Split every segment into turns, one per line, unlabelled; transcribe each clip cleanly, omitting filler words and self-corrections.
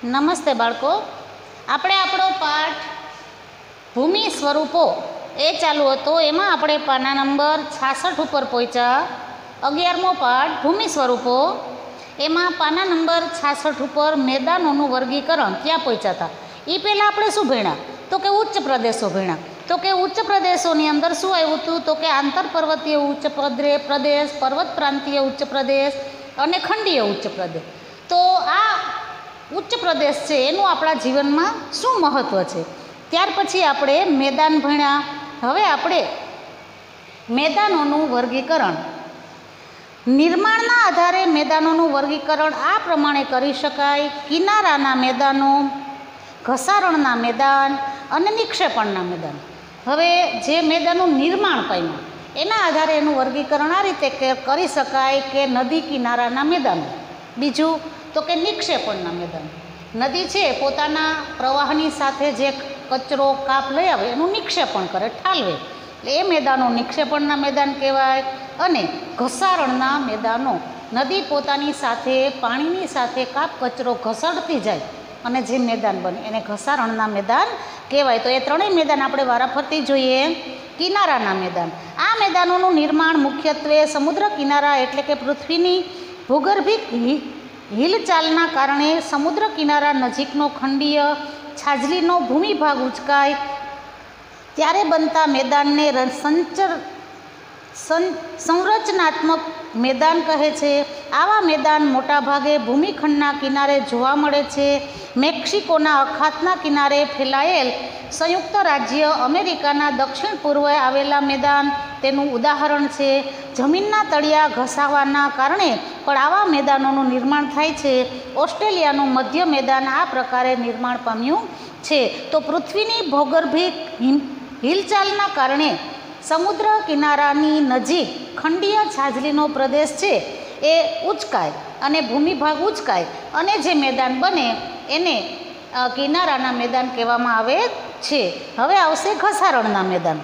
નમસ્તે બાળકો, આપણે આપણો પાઠ ભૂમિ સ્વરૂપો એ ચાલુ હતો. એમાં આપણે પાના નંબર 66 ઉપર પહોંચ્યા. 11મો પાઠ ભૂમિ સ્વરૂપો. એમાં પાના નંબર 66 ઉપર મેદાનોનું વર્ગીકરણ ત્યાં પહોંચ્યા હતા. એ પહેલાં આપણે શું ભણ્યા? તો કે ઉચ્ચ પ્રદેશો ભણ્યા. તો કે ઉચ્ચ પ્રદેશોની અંદર શું આવ્યું હતું? તો કે આંતર પર્વતીય ઉચ્ચ પ્રદેશ, પર્વત પ્રાંતીય ઉચ્ચ પ્રદેશ અને ખંડીય ઉચ્ચ પ્રદેશ. તો આ ઉચ્ચ પ્રદેશ છે એનું આપણા જીવનમાં શું મહત્ત્વ છે? ત્યાર પછી આપણે મેદાન ભણ્યા. હવે આપણે મેદાનોનું વર્ગીકરણ, નિર્માણના આધારે મેદાનોનું વર્ગીકરણ આ પ્રમાણે કરી શકાય: કિનારાના મેદાનો, ઘસારણના મેદાન અને નિક્ષેપણના મેદાન. હવે જે મેદાનનું નિર્માણ પામ્યા એના આધારે એનું વર્ગીકરણ આ રીતે કરી શકાય કે નદી કિનારાના મેદાનો. બીજું તો કે નિક્ષેપણના મેદાન. નદી છે પોતાના પ્રવાહની સાથે જે કચરો કાપ લઈ આવે એનું નિક્ષેપણ કરે, ઠાલવે, એટલે એ મેદાનો નિક્ષેપણના મેદાન કહેવાય. અને ઘસારણના મેદાનો, નદી પોતાની સાથે પાણીની સાથે કાપ કચરો ઘસડતી જાય અને જે મેદાન બને એને ઘસારણના મેદાન કહેવાય. તો એ ત્રણેય મેદાન આપણે વારાફરતી જોઈએ. કિનારાના મેદાન, આ મેદાનોનું નિર્માણ મુખ્યત્વે સમુદ્ર કિનારા એટલે કે પૃથ્વીની ભૂગર્ભિક હિલચાલના કારણે સમુદ્ર કિનારા નજીકનો ખંડીય છાજલીનો ભૂમિભાગ ઉંચકાય ત્યારે બનતા મેદાનને સંરચનાત્મક મેદાન કહે છે. આવા મેદાન મોટાભાગે ભૂમિખંડના કિનારે જોવા મળે છે. મેક્સિકોના અખાતના કિનારે ફેલાયેલ સંયુક્ત રાજ્ય અમેરિકાના દક્ષિણ પૂર્વે આવેલા મેદાન તેનું ઉદાહરણ છે. જમીનના તળિયા ઘસાવાના કારણે પણ આવા મેદાનોનું નિર્માણ થાય છે. ઓસ્ટ્રેલિયાનું મધ્ય મેદાન આ પ્રકારે નિર્માણ પામ્યું છે. તો પૃથ્વીની ભૌગોલિક હિલચાલના કારણે સમુદ્ર કિનારાની નજીક ખંડીય છાજલીનો પ્રદેશ છે એ ઉંચકાય અને ભૂમિભાગ ઉંચકાય અને જે મેદાન બને એને કિનારાના મેદાન કહેવામાં આવે છે. હવે આવશે ઘસારણના મેદાન.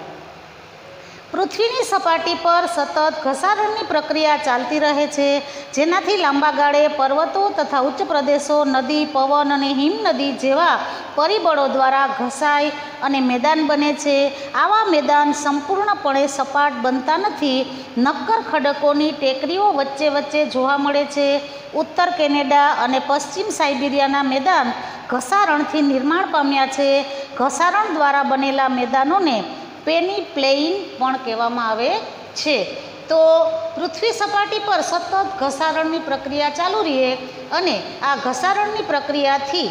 પૃથ્વીની સપાટી પર સતત ઘસારણની પ્રક્રિયા ચાલતી રહે છે, જેનાથી લાંબા ગાળે પર્વતો તથા ઉચ્ચ પ્રદેશો નદી, પવન અને હિમનદી જેવા પરિબળો દ્વારા ઘસાય અને મેદાન બને છે. આવા મેદાન સંપૂર્ણપણે સપાટ બનતા નથી. નક્કર ખડકોની ટેકરીઓ વચ્ચે વચ્ચે જોવા મળે છે. ઉત્તર કેનેડા અને પશ્ચિમ સાઇબિરિયાના મેદાન ઘસારણથી નિર્માણ પામ્યા છે. ઘસારણ દ્વારા બનેલા મેદાનોને પેનીપ્લેઇન પણ કહેવામાં આવે છે. તો પૃથ્વી સપાટી પર સતત ઘસારણની પ્રક્રિયા ચાલુ રહે અને આ ઘસારણની પ્રક્રિયાથી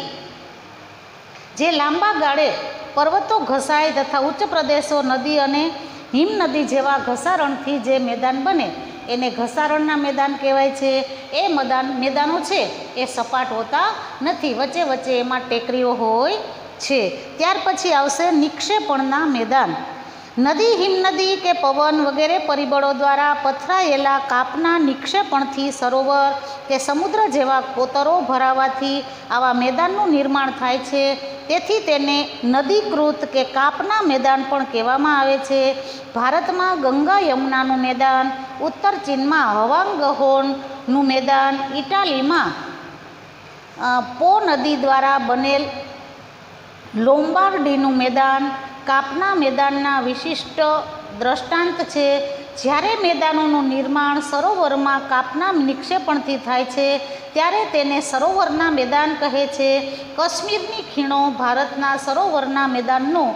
જે લાંબા ગાળે પર્વતો ઘસાય તથા ઉચ્ચ પ્રદેશો નદી અને હિમનદી જેવા ઘસારણથી જે મેદાન બને એને ઘસારણના મેદાન કહેવાય છે. એ મેદાનો છે એ સપાટ હોતા નથી, વચ્ચે વચ્ચે એમાં ટેકરીઓ હોય છે. ત્યાર પછી આવશે નિક્ષેપણના મેદાન. નદી, હિમનદી કે પવન વગેરે પરિબળો દ્વારા પથરાયેલા કાપના નિક્ષેપણથી સરોવર કે સમુદ્ર જેવા કોતરો ભરાવાથી આવા મેદાનનું નિર્માણ થાય છે. તેથી તેને નદીકૃત કે કાપના મેદાન પણ કહેવામાં આવે છે. ભારતમાં ગંગા યમુનાનું મેદાન, ઉત્તર ચીનમાં હવાંગહોનનું મેદાન, ઇટાલીમાં પો નદી દ્વારા બનેલ લોમ્બાર્ડીનું મેદાન કાપના મેદાનના વિશિષ્ટ દ્રષ્ટાંત છે. જ્યારે મેદાનોનું નિર્માણ સરોવરમાં કાપના નિક્ષેપણથી થાય છે ત્યારે તેને સરોવરના મેદાન કહે છે. કાશ્મીરની ખીણો ભારતના સરોવરના મેદાનનું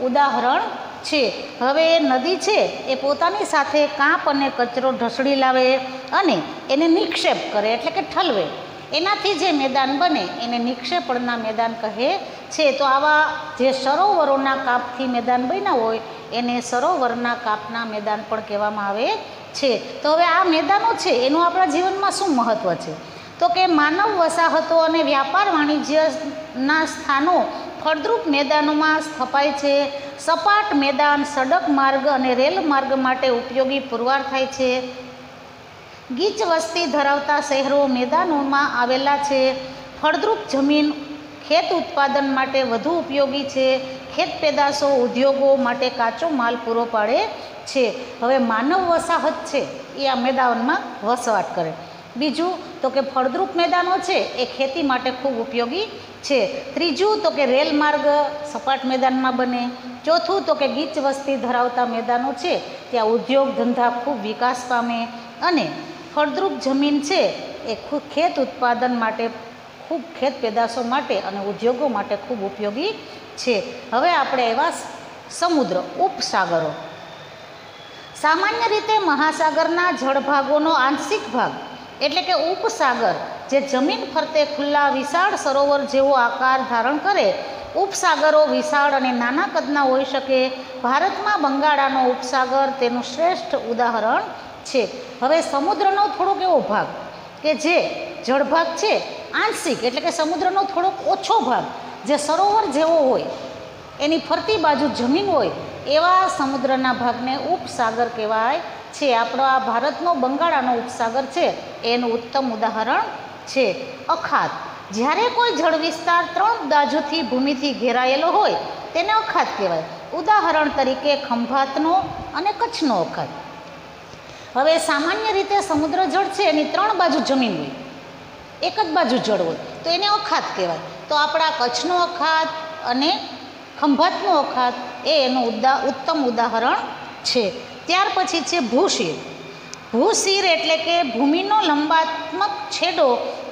ઉદાહરણ છે. હવે નદી છે એ પોતાની સાથે કાપ અને કચરો ઢસડી લાવે અને એને નિક્ષેપ કરે એટલે કે ઠલવે, એનાથી જે મેદાન બને એને નિક્ષેપણના મેદાન કહે છે. તો આવા જે સરોવરોના કાપથી મેદાન બન્યા હોય એને સરોવરના કાપના મેદાન પણ કહેવામાં આવે છે. તો હવે આ મેદાનો છે એનું આપણા જીવનમાં શું મહત્ત્વ છે? તો કે માનવ વસાહતો અને વ્યાપાર વાણિજ્યના સ્થાનો ફળદ્રુપ મેદાનોમાં સ્થપાય છે. સપાટ મેદાન સડક માર્ગ અને રેલ માર્ગ માટે ઉપયોગી પુરવાર થાય છે. ગીચ વસ્તી ધરાવતા શહેરો મેદાનોમાં આવેલા છે. ફળદ્રુપ જમીન ખેત ઉત્પાદન માટે વધુ ઉપયોગી છે. ખેત પેદાશો ઉદ્યોગો માટે કાચો માલ પૂરો પાડે છે. હવે માનવ વસાહત છે એ આ મેદાનમાં વસવાટ કરે. બીજું તો કે ફળદ્રુપ મેદાનો છે એ ખેતી માટે ખૂબ ઉપયોગી છે. ત્રીજું તો કે રેલ માર્ગ સપાટ મેદાનમાં બને. ચોથું તો કે ગીચ વસ્તી ધરાવતા મેદાનો છે ત્યાં ઉદ્યોગ ધંધા ખૂબ વિકાસ પામે. અને ફળદ્રુપ જમીન છે એ ખેત ઉત્પાદન માટે ખૂબ ખેત પેદાશો માટે અને ઉદ્યોગો માટે ખૂબ ઉપયોગી છે. હવે આપણે એવા સમુદ્ર ઉપસાગરો. સામાન્ય રીતે મહાસાગરના જળભાગોનો આંશિક ભાગ એટલે કે ઉપસાગર જે જમીન ફરતે ખુલ્લા વિશાળ સરોવર જેવો આકાર ધારણ કરે. ઉપસાગરો વિશાળ અને નાના કદના હોઈ શકે. ભારતમાં બંગાળાનો ઉપસાગર તેનું શ્રેષ્ઠ ઉદાહરણ છે. હવે સમુદ્રનો થોડોક એવો ભાગ કે જે જળભાગ છે આંશિક એટલે કે સમુદ્રનો થોડોક ઓછો ભાગ જે સરોવર જેવો હોય એની ફરતી બાજુ જમીન હોય એવા સમુદ્રના ભાગને ઉપસાગર કહેવાય છે. આપણો આ ભારતનો બંગાળાનો ઉપસાગર છે એનું ઉત્તમ ઉદાહરણ છે. અખાત જ્યારે કોઈ જળ વિસ્તાર 3 બાજુથી ભૂમિથી ઘેરાયેલો હોય તેને અખાત કહેવાય. ઉદાહરણ તરીકે ખંભાતનો અને કચ્છનો અખાત. હવે સામાન્ય રીતે સમુદ્ર જળ છે એની 3 બાજુ જમીન હોય, એક જ બાજુ જળ હોય તો એને અખાત કહેવાય. તો આપણા કચ્છનો અખાત અને ખંભાતનો અખાત એ એનું ઉત્તમ ઉદાહરણ છે. ત્યાર પછી છે ભૂશીર. ભૂશીર એટલે કે ભૂમિનો લંબાત્મક છેડો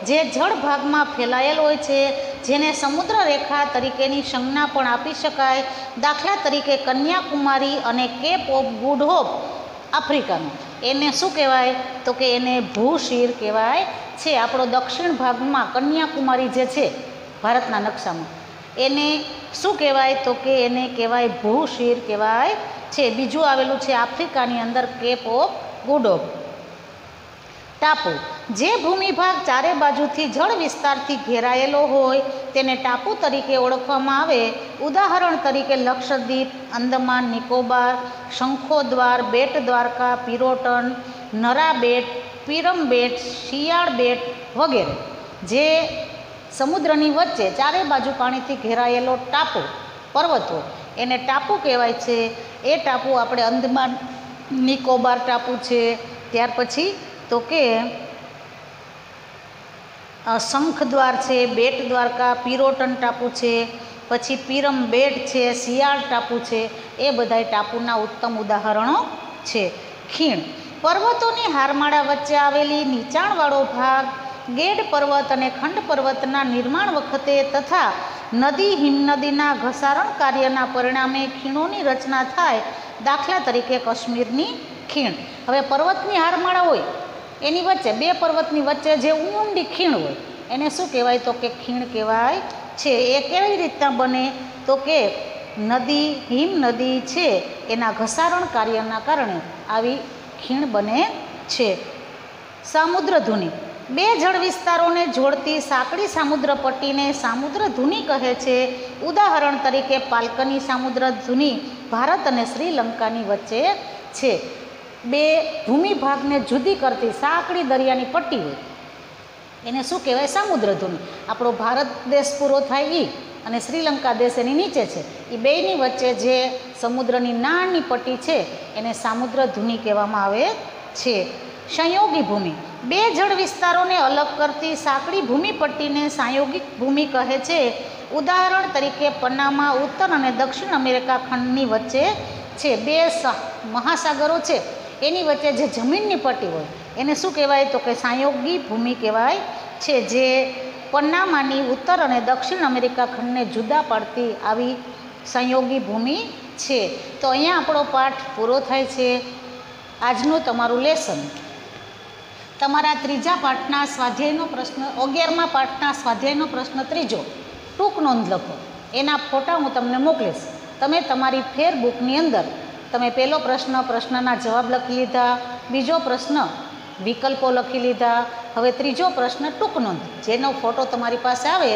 જે જળ ભાગમાં ફેલાયેલ હોય છે, જેને સમુદ્ર રેખા તરીકેની સંજ્ઞા પણ આપી શકાય. દાખલા તરીકે કન્યાકુમારી અને કેપ ઓફ ગુડ હોપ આફ્રિકાનો એને શું કહેવાય તો કે એને ભૂશીર કહેવાય છે. આપણો દક્ષિણ ભાગમાં કન્યાકુમારી જે છે ભારતના નકશામાં એને શું કહેવાય તો કે એને કહેવાય ભૂશીર કહેવાય છે. બીજું આવેલું છે આફ્રિકાની અંદર કેપ ઓફ ગુડ હોપ. ટાપુ જે ભૂમિભાગ ચારે બાજુથી જળ વિસ્તારથી ઘેરાયેલો હોય તેને ટાપુ તરીકે ઓળખવામાં આવે. ઉદાહરણ તરીકે લક્ષદ્વીપ, અંદમાન નિકોબાર, શંખોદ્વાર, બેટ દ્વારકા, પિરોટન, નરા બેટ, પીરમ બેટ, શિયાળ બેટ વગેરે. જે સમુદ્રની વચ્ચે ચારે બાજુ પાણીથી ઘેરાયેલો ટાપુ પર્વતો એને ટાપુ કહેવાય છે. એ ટાપુ આપણે અંદમાન નિકોબાર ટાપુ છે. ત્યાર પછી તો કે શંખદ્વાર છે, બેટ દ્વારકા, પિરોટન ટાપુ છે, પછી પીરમ બેટ છે, શિયાળ ટાપુ છે. એ બધાય ટાપુના ઉત્તમ ઉદાહરણો છે. ખીણ પર્વતોની હારમાળા વચ્ચે આવેલી નીચાણવાળો ભાગ ગેડ પર્વત અને ખંડ પર્વતના નિર્માણ વખતે તથા નદી હિમનદીના ઘસારણ કાર્યના પરિણામે ખીણોની રચના થાય. દાખલા તરીકે કાશ્મીરની ખીણ. હવે પર્વતની હારમાળા હોય એની વચ્ચે બે પર્વતની વચ્ચે જે ઊંડી ખીણ હોય એને શું કહેવાય તો કે ખીણ કહેવાય છે. એ કેવી રીતના બને તો કે નદી હિમનદી છે એના ઘસારણ કાર્યના કારણે આવી ખીણ બને છે. સામુદ્રધુની બે જળ વિસ્તારોને જોડતી સાંકડી સામુદ્ર પટ્ટીને સામુદ્રધુની કહે છે. ઉદાહરણ તરીકે પાલકની સામુદ્રધુની ભારત અને શ્રીલંકાની વચ્ચે છે. બે ભૂમિભાગને જુદી કરતી સાંકડી દરિયાની પટ્ટી હોય એને શું કહેવાય સામુદ્રધુની. આપણો ભારત દેશ પૂરો થાય એ અને શ્રીલંકા દેશ એની નીચે છે એ બેયની વચ્ચે જે સમુદ્રની નાની પટ્ટી છે એને સામુદ્રધુની કહેવામાં આવે છે. સંયોગી ભૂમિ બે જળ વિસ્તારોને અલગ કરતી સાંકડી ભૂમિપટ્ટીને સંયોગિક ભૂમિ કહે છે. ઉદાહરણ તરીકે પનામા ઉત્તર અને દક્ષિણ અમેરિકા ખંડની વચ્ચે છે. બે મહાસાગરો છે એની વચ્ચે જે જમીનની પટ્ટી હોય એને શું કહેવાય તો કે સંયોગી ભૂમિ કહેવાય છે. જે પનામાની ઉત્તર અને દક્ષિણ અમેરિકા ખંડને જુદા પાડતી આવી સંયોગી ભૂમિ છે. તો અહીંયા આપણો પાઠ પૂરો થાય છે. આજનું તમારું લેસન તમારા ત્રીજા પાઠના સ્વાધ્યાયનો પ્રશ્ન 11મા પાઠના સ્વાધ્યાયનો પ્રશ્ન ત્રીજો ટૂંક નોંધ લખો. એના ફોટા હું તમને મોકલીશ. તમે તમારી ફેરબુકની અંદર તમે પહેલો પ્રશ્નના જવાબ લખી લીધા, બીજો પ્રશ્ન વિકલ્પો લખી લીધા. હવે ત્રીજો પ્રશ્ન ટૂંક નોંધ જેનો ફોટો તમારી પાસે આવે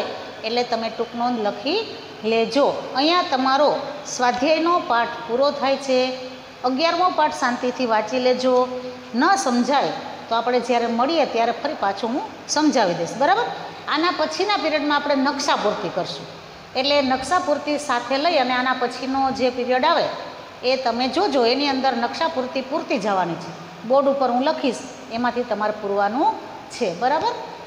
એટલે તમે ટૂંક નોંધ લખી લેજો. અહીંયા તમારો સ્વાધ્યાયનો પાઠ પૂરો થાય છે. 11મો પાઠ શાંતિથી વાંચી લેજો. ન સમજાય તો આપણે જ્યારે મળીએ ત્યારે ફરી પાછું હું સમજાવી દઈશ, બરાબર. આના પછીના પીરિયડમાં આપણે નકશા પૂર્તિ કરશું. એટલે નકશા પૂર્તિ સાથે લઈ અને આના પછીનો જે પીરિયડ આવે એ તમે જોજો. એની અંદર નકશા પૂર્તિ પૂરતી જવાની છે. બોર્ડ ઉપર હું લખીશ, એમાંથી તમારે પૂરવાનું છે. બરાબર.